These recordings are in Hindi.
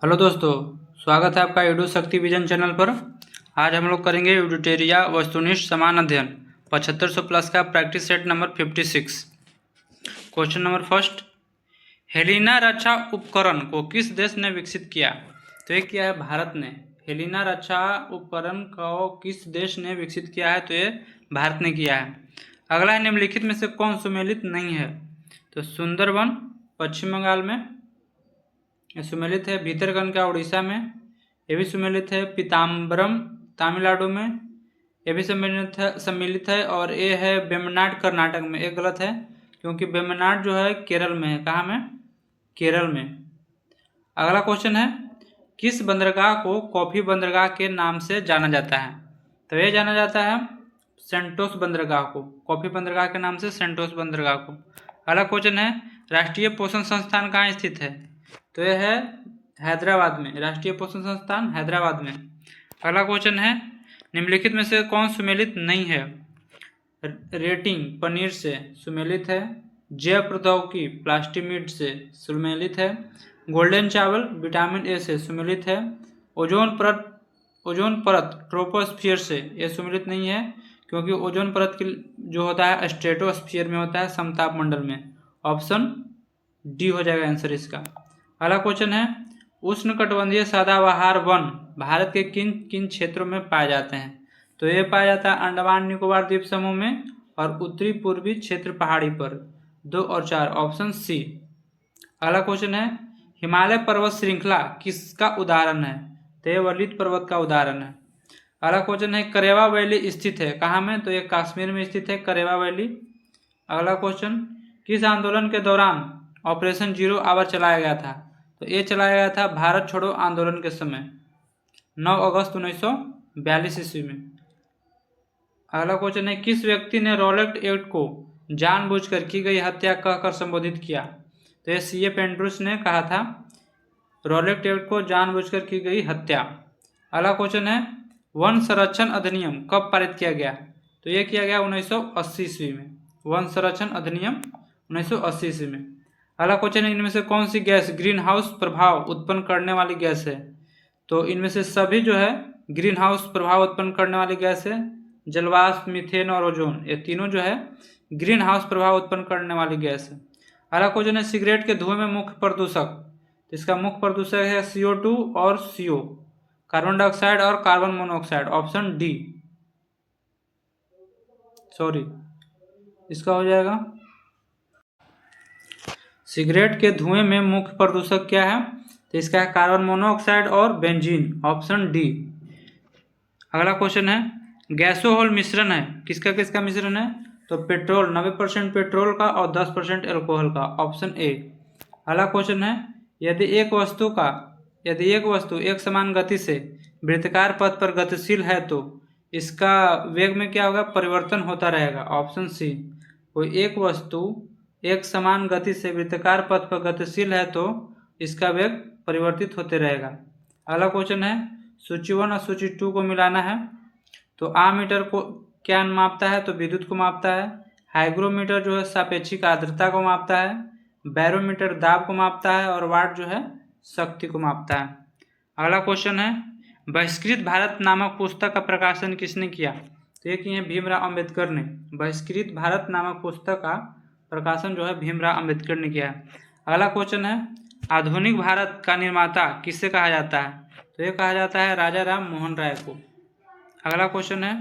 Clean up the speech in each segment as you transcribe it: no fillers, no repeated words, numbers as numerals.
हेलो दोस्तों, स्वागत है आपका यूडू शक्ति विजन चैनल पर। आज हम लोग करेंगे यूडिटेरिया वस्तुनिष्ठ समान अध्ययन 7500 प्लस का practice set number 56। Question number first, Helina रक्षा उपकरण को किस देश ने विकसित किया? तो ये किया है भारत ने। हेलिना रक्षा उपकरण को किस देश ने विकसित किया है? तो ये भारत ने किया है। अगला है, निम्नलिखित में से कौन सुमेलित नहीं है? तो सुंदरवन पश्चिम बंगाल में सुमेलित है, भीतरकनिका उड़ीसा में, ये भी सुमेलित है, पीताम्बरम तमिलनाडु में, ये भी सम्मिलित है, और ये है वेम्बनाड कर्नाटक में। एक गलत है क्योंकि वेम्बनाड जो है केरल में है। कहाँ में? केरल में। अगला क्वेश्चन है, किस बंदरगाह को कॉफी बंदरगाह के नाम से जाना जाता है? तो ये जाना जाता है सेंटोस बंदरगाह को, कॉफी बंदरगाह के नाम से सेंटोस बंदरगाह को। अगला क्वेश्चन है, राष्ट्रीय पोषण संस्थान कहाँ स्थित है? तो यह है हैदराबाद में, राष्ट्रीय पोषण संस्थान हैदराबाद में। अगला क्वेश्चन है, निम्नलिखित में से कौन सुमेलित नहीं है? रेटिंग पनीर से सुमेलित है, जैव प्रौद्योगिकी प्लास्टिमिड से सुमेलित है, गोल्डन चावल विटामिन ए से सुमेलित है, ओजोन परत ट्रोपोस्फियर से ये सुमेलित नहीं है क्योंकि ओजोन परत की जो होता है स्ट्रेटोस्फियर में होता है, समताप मंडल में। ऑप्शन डी हो जाएगा आंसर इसका। अगला क्वेश्चन है, उष्णकटिबंधीय सदाबहार वन भारत के किन किन क्षेत्रों में पाए जाते हैं? तो ये पाया जाता है अंडमान निकोबार द्वीप समूह में और उत्तरी पूर्वी क्षेत्र पहाड़ी पर। 2 और 4 ऑप्शन सी। अगला क्वेश्चन है, हिमालय पर्वत श्रृंखला किसका उदाहरण है? तो ये वलित पर्वत का उदाहरण है। अगला क्वेश्चन है, करेवा वैली स्थित है कहाँ में? तो ये कश्मीर में स्थित है, करेवा वैली। अगला क्वेश्चन, किस आंदोलन के दौरान ऑपरेशन जीरो आवर चलाया गया था? तो ये चलाया गया था भारत छोड़ो आंदोलन के समय, 9 अगस्त 1942 ईस्वी में। अगला क्वेश्चन है, किस व्यक्ति ने रॉलेट एक्ट को जानबूझकर की गई हत्या कहकर संबोधित किया? तो ये सीए पेंड्रूस ने कहा था रॉलेट एक्ट को जानबूझकर की गई हत्या। अगला क्वेश्चन है, वन संरक्षण अधिनियम कब पारित किया गया? तो ये किया गया 1980 ईस्वी में, वन संरक्षण अधिनियम 1980 ईस्वी में। अगला क्वेश्चन है, इनमें से कौन सी गैस ग्रीन हाउस प्रभाव उत्पन्न करने वाली गैस है? तो इनमें से सभी जो है ग्रीन हाउस प्रभाव उत्पन्न करने वाली गैस है, जलवाष्प, मीथेन और ओजोन, ये तीनों जो है ग्रीन हाउस प्रभाव उत्पन्न करने वाली गैस है। अगला क्वेश्चन है, सिगरेट के धुएं में मुख्य प्रदूषक? तो इसका मुख्य प्रदूषक है CO2 और CO, कार्बन डाइऑक्साइड और carbon monoxide. Option D, sorry, इसका हो जाएगा सिगरेट के धुएं में मुख्य प्रदूषक क्या है? तो इसका है कार्बन मोनोऑक्साइड और बेंजीन। Option D. अगला क्वेश्चन है, गैसोहोल मिश्रण है किसका किसका मिश्रण है? तो पेट्रोल 90% पेट्रोल का और 10% एल्कोहल का। Option A. अगला क्वेश्चन है, यदि एक वस्तु एक समान गति से वृत्ताकार पथ पर गतिशील है तो इसका वेग में क्या होगा? परिवर्तन होता रहेगा। Option C. कोई एक वस्तु एक समान गति से वृत्ताकार पथ पर गतिशील है तो इसका वेग परिवर्तित होते रहेगा। अगला क्वेश्चन है, सूची 1 और सूची 2 को मिलाना है। तो आमीटर को क्या मापता है? तो विद्युत को मापता है। हाइग्रोमीटर जो है सापेक्षिक आर्द्रता को मापता है। बैरोमीटर दाब को मापता है और वाट जो है शक्ति को मापता है। अगला क्वेश्चन है, बहिष्कृत भारत नामक पुस्तक का प्रकाशन किसने किया? तो ये किए भीमराव अंबेडकर ने। बहिष्कृत भारत नामक पुस्तक का प्रकाशन जो है भीमराव अंबेडकर ने किया है। अगला क्वेश्चन है, आधुनिक भारत का निर्माता किसे कहा जाता है? तो ये कहा जाता है राजा राम मोहन राय को। अगला क्वेश्चन है,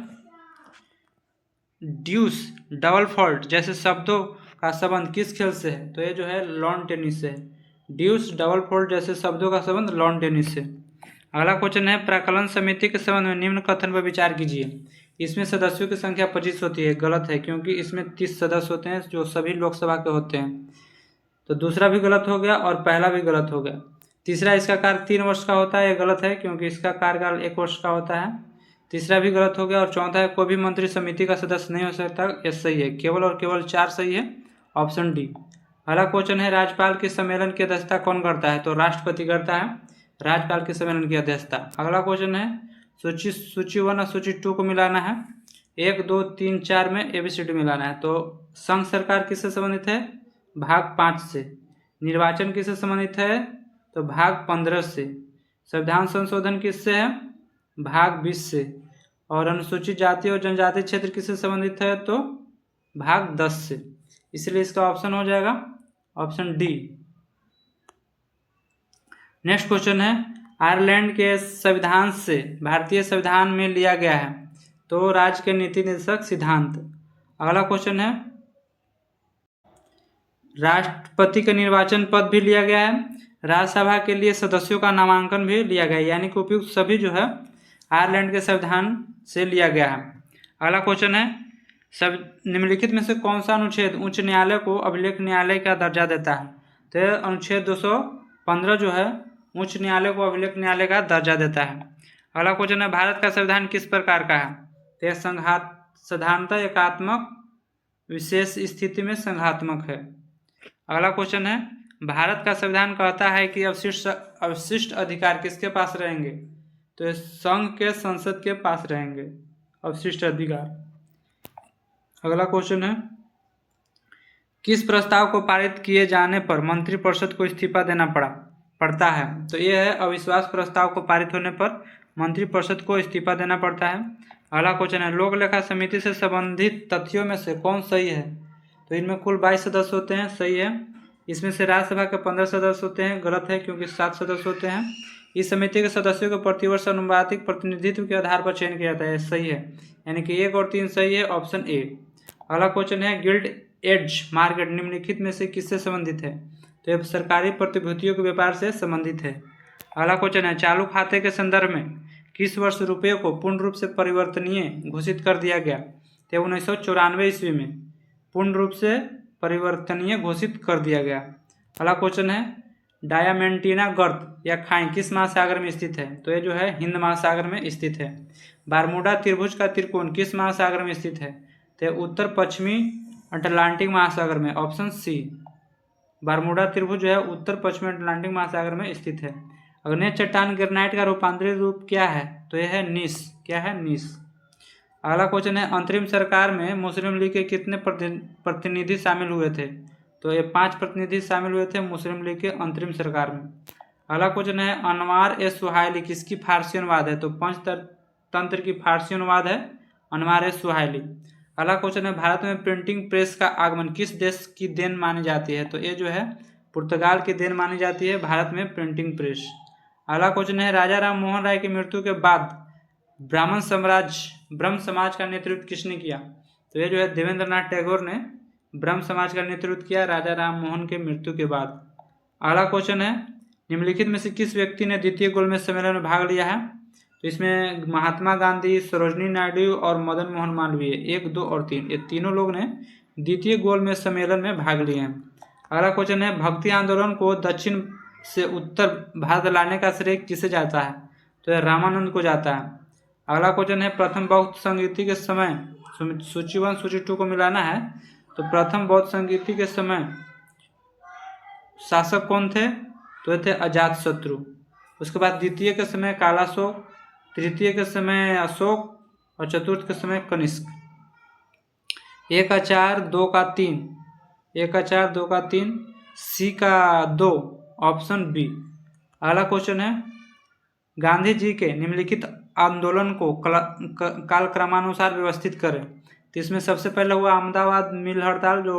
ड्यूस डबल फॉल्ट जैसे शब्दों का संबंध किस खेल से है? तो ये जो है लॉन टेनिस से। ड्यूस डबल फॉल्ट जैसे शब्दों का संबंध लॉन टेनिस से। अगला क्वेश्चन है, प्राक्कलन समिति के संबंध में निम्न कथन पर विचार कीजिए। इसमें सदस्यों की संख्या 25 होती है। गलत है क्योंकि इसमें 30 सदस्य होते हैं जो सभी लोकसभा के होते हैं। तो दूसरा भी गलत हो गया और पहला भी गलत हो गया। तीसरा, इसका कार्य 3 वर्ष का होता है, यह गलत है क्योंकि इसका कार्यकाल 1 वर्ष का होता है। तीसरा भी गलत हो गया। और चौथा है, कोई भी मंत्री समिति का सदस्य नहीं हो सकता, यह सही है। केवल और केवल 4 सही है। Option D. अगला क्वेश्चन है, राज्यपाल के सम्मेलन की अध्यक्षता कौन करता है? तो राष्ट्रपति करता है राज्यपाल के सम्मेलन की अध्यक्षता। अगला क्वेश्चन है, सूची 1 और सूची 2 को मिलाना है। 1, 2, 3, 4 में ABCD मिलाना है। तो संघ सरकार किससे संबंधित है? भाग 5 से। निर्वाचन किससे संबंधित है? तो भाग 15 से। संविधान संशोधन किससे है? भाग 20 से। और अनुसूचित जाति और जनजाति क्षेत्र किससे संबंधित है? तो भाग 10 से। इसलिए इसका ऑप्शन हो जाएगा ऑप्शन डी। नेक्स्ट क्वेश्चन है, आयरलैंड के संविधान से भारतीय संविधान में लिया गया है तो राज्य के नीति निर्देशक सिद्धांत। अगला क्वेश्चन है, राष्ट्रपति का निर्वाचन पद भी लिया गया है, राज्यसभा के लिए सदस्यों का नामांकन भी लिया गया है, यानी कि उपयुक्त सभी जो है आयरलैंड के संविधान से लिया गया है। अगला क्वेश्चन है, सब निम्नलिखित में से कौन सा अनुच्छेद उच्च न्यायालय को अभिलेख न्यायालय का दर्जा देता है? तो अनुच्छेद 215 जो है उच्च न्यायालय को अभिलेख न्यायालय का दर्जा देता है। अगला क्वेश्चन है, भारत का संविधान किस प्रकार का है? तो साधारणतः एकात्मक, विशेष स्थिति में संघात्मक है। अगला क्वेश्चन है, भारत का संविधान कहता है कि अवशिष्ट अधिकार किसके पास रहेंगे? तो संघ के संसद के पास रहेंगे अवशिष्ट अधिकार। अगला क्वेश्चन है, किस प्रस्ताव को पारित किए जाने पर मंत्रिपरिषद को इस्तीफा देना पड़ता है? तो यह है अविश्वास प्रस्ताव को पारित होने पर मंत्रिपरिषद को इस्तीफा देना पड़ता है। अगला क्वेश्चन है, लोक लेखा समिति से संबंधित तथ्यों में से कौन सही है? तो इनमें कुल 22 सदस्य होते हैं, सही है। इसमें से राज्यसभा के 15 सदस्य होते हैं, गलत है क्योंकि 7 सदस्य होते हैं। इस समिति के सदस्यों को प्रतिवर्ष अनुपातिक प्रतिनिधित्व के आधार पर चयन किया जाता है, सही है, यानी कि 1 और 3 सही है, ऑप्शन ए। अगला क्वेश्चन है, गिल्ड एज मार्केट निम्नलिखित में से किससे संबंधित है? तो यह सरकारी प्रतिभूतियों के व्यापार से संबंधित है। अगला क्वेश्चन है, चालू खाते के संदर्भ में किस वर्ष रुपये को पूर्ण रूप से परिवर्तनीय घोषित कर दिया गया? तो 1994 ईस्वी में पूर्ण रूप से परिवर्तनीय घोषित कर दिया गया। अगला क्वेश्चन है, डायमेंटीना गर्त या खाई किस महासागर में स्थित है? तो ये जो है हिंद महासागर में स्थित है। बारमूडा त्रिभुज का त्रिकोण किस महासागर में स्थित है? तो उत्तर पश्चिमी अटलांटिक महासागर में, ऑप्शन सी। बारमूडा त्रिभुज जो है उत्तर पश्चिमी अटलांटिक महासागर में स्थित है। अग्नेय चट्टान ग्रेनाइट का रूपांतरित रूप क्या है? तो यह है नीस। क्या है? नीस। अगला क्वेश्चन है, अंतरिम सरकार में मुस्लिम लीग के कितने प्रतिनिधि शामिल हुए थे? तो ये 5 प्रतिनिधि शामिल हुए थे मुस्लिम लीग के अंतरिम सरकार में। अगला क्वेश्चन है, अनवार ए सुहाइली किसकी फारसी अनुवाद है? तो पंचतंत्र की फारसी अनुवाद है अनवार ए सुहाइली। अगला क्वेश्चन है, भारत में प्रिंटिंग प्रेस का आगमन किस देश की देन मानी जाती है? तो ये जो है पुर्तगाल की देन मानी जाती है भारत में प्रिंटिंग प्रेस। अगला क्वेश्चन है, राजा राम मोहन राय की मृत्यु के बाद ब्रह्म समाज का नेतृत्व किसने किया? तो ये जो है देवेंद्रनाथ टैगोर ने ब्रह्म समाज का नेतृत्व किया राजा राम मोहन के मृत्यु के बाद। अगला क्वेश्चन है, निम्नलिखित में से किस व्यक्ति ने द्वितीय गोलमेज सम्मेलन में भाग लिया है? तो इसमें महात्मा गांधी, सरोजनी नायडू और मदन मोहन मालवीय 1, 2 और 3 ये तीनों लोग ने द्वितीय गोलमेज सम्मेलन में भाग लिए हैं। अगला क्वेश्चन है, भक्ति आंदोलन को दक्षिण से उत्तर भारत लाने का श्रेय किसे जाता है? तो यह रामानंद को जाता है। अगला क्वेश्चन है, प्रथम बौद्ध संगीति के समय, सूची 1 सूची 2 को मिलाना है, तो प्रथम बौद्ध संगीति के समय शासक कौन थे? तो ये थे अजातशत्रु। उसके बाद द्वितीय के समय कालाशोक, तृतीय के समय अशोक और चतुर्थ के समय कनिष्क। 1 का 4, 2 का 3, 1 का 4, 2 का 3, सी का 2, ऑप्शन बी। अगला क्वेश्चन है, गांधी जी के निम्नलिखित आंदोलन को कालक्रमानुसार व्यवस्थित करें। तो इसमें सबसे पहले हुआ अहमदाबाद मिल हड़ताल जो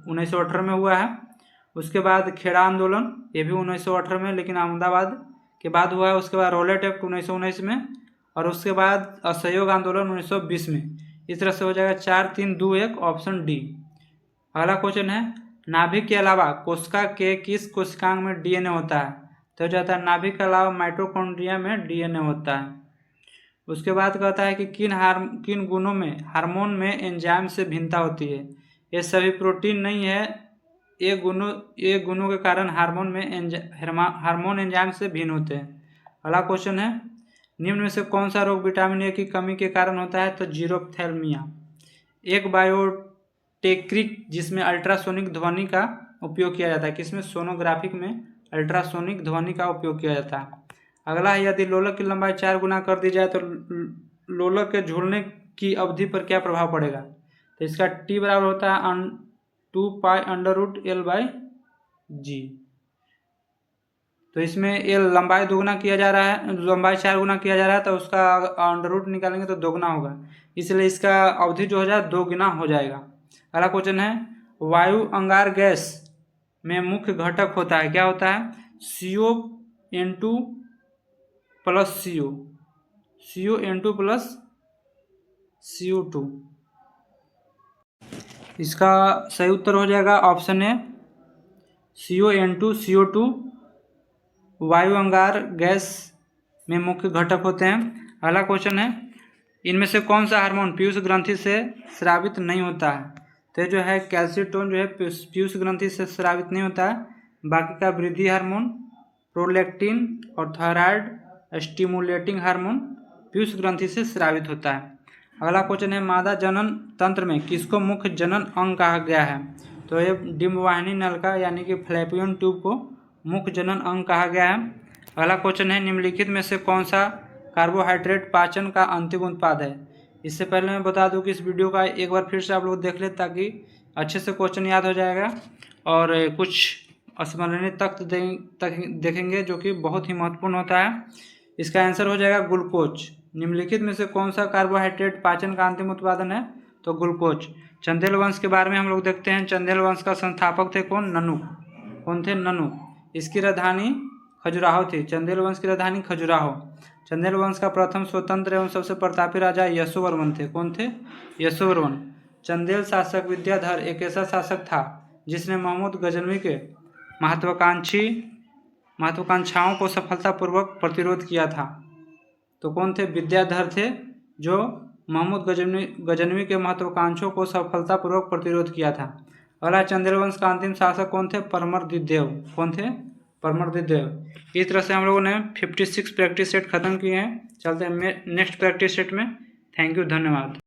1918 में हुआ है। उसके बाद खेड़ा आंदोलन, ये भी 1918 में लेकिन अहमदाबाद के बाद हुआ है। उसके बाद रोलेट एक्ट 1919 में, और उसके बाद असहयोग आंदोलन 1920 में। इस तरह से हो जाएगा 4, 3, 2, 1, ऑप्शन डी। अगला क्वेश्चन है, नाभिक के अलावा कोशिका के किस कोशिकांग में डीएनए होता है? तो जाता है नाभिक के अलावा माइटोकॉन्ड्रिया में डीएनए होता है। उसके बाद कहता है कि किन गुणों में हार्मोन में एंजाइम से भिन्नता होती है? ये सभी प्रोटीन नहीं है, ये गुणों के कारण हार्मोन एंजाइम से भिन्न होते हैं। अगला क्वेश्चन है, निम्न में से कौन सा रोग विटामिन ए की कमी के कारण होता है? तो जीरोप्थेल्मिया। एक बायोटेक्निक जिसमें अल्ट्रासोनिक ध्वनि का उपयोग किया जाता है, किसमें? सोनोग्राफिक में अल्ट्रासोनिक ध्वनि का उपयोग किया जाता है। अगला है, यदि लोलक की लंबाई 4 गुना कर दी जाए तो लोलक के झूलने की अवधि पर क्या प्रभाव पड़ेगा? तो इसका टी बराबर होता है 2 पाई √L/G। तो इसमें ये लंबाई दुगना किया जा रहा है, लंबाई 4 गुना किया जा रहा है, तो उसका अंडर रूट निकालेंगे तो दोगुना होगा, इसलिए इसका अवधि जो हो जाए 2 गुना हो जाएगा। अगला क्वेश्चन है वायु अंगार गैस में मुख्य घटक होता है, क्या होता है? CO plus CO plus CO2। इसका सही उत्तर हो जाएगा ऑप्शन है CO2 वायु अंगार गैस में मुख्य घटक होते हैं। अगला क्वेश्चन है इनमें से कौन सा हार्मोन पीयूष ग्रंथि से स्रावित नहीं होता है? तो जो है कैल्सिटोन जो है पीयूष ग्रंथि से स्रावित नहीं होता है, बाकी का वृद्धि हार्मोन, प्रोलैक्टिन और थायराइड स्टिमुलेटिंग हार्मोन पीयूष ग्रंथि से स्रावित होता है। अगला क्वेश्चन है मादा जनन तंत्र में किसको मुख्य जनन अंग कहा गया है? तो ये डिम्बवाहिनी नलिका यानी कि फैलोपियन ट्यूब को मुख्य जनन अंग कहा गया है। अगला क्वेश्चन है निम्नलिखित में से कौन सा कार्बोहाइड्रेट पाचन का अंतिम उत्पाद है? इससे पहले मैं बता दूं कि इस वीडियो का एक बार फिर से आप लोग देख ले ताकि अच्छे से क्वेश्चन याद हो जाएगा और कुछ स्मरणीय तथ्य देखेंगे जो कि बहुत ही महत्वपूर्ण होता है। इसका आंसर हो जाएगा ग्लूकोज। निम्नलिखित में से कौन सा कार्बोहाइड्रेट पाचन का अंतिम उत्पादन है? तो ग्लूकोज। चंदेल वंश के बारे में हम लोग देखते हैं। चंदेल वंश का संस्थापक थे कौन? ननु। कौन थे? ननु। इसकी राजधानी खजुराहो थी। चंदेल वंश की राजधानी खजुराहो। चंदेल वंश का प्रथम स्वतंत्र एवं सबसे प्रतापी राजा यशोवर्मन थे। कौन थे? यशोवर्मन। चंदेल शासक विद्याधर एक ऐसा शासक था जिसने महमूद गजनवी के महत्वाकांक्षाओं को सफलतापूर्वक प्रतिरोध किया था। तो कौन थे? विद्याधर थे जो महमूद गजनवी के महत्वाकांक्षों को सफलतापूर्वक प्रतिरोध किया था। अगला चंदेल वंश का अंतिम शासक कौन थे? परमर्दिदेव। कौन थे? परमर्दिदेव। इस तरह से हम लोगों ने 56 प्रैक्टिस सेट खत्म किए हैं। चलते हैं नेक्स्ट प्रैक्टिस सेट में। थैंक यू, धन्यवाद।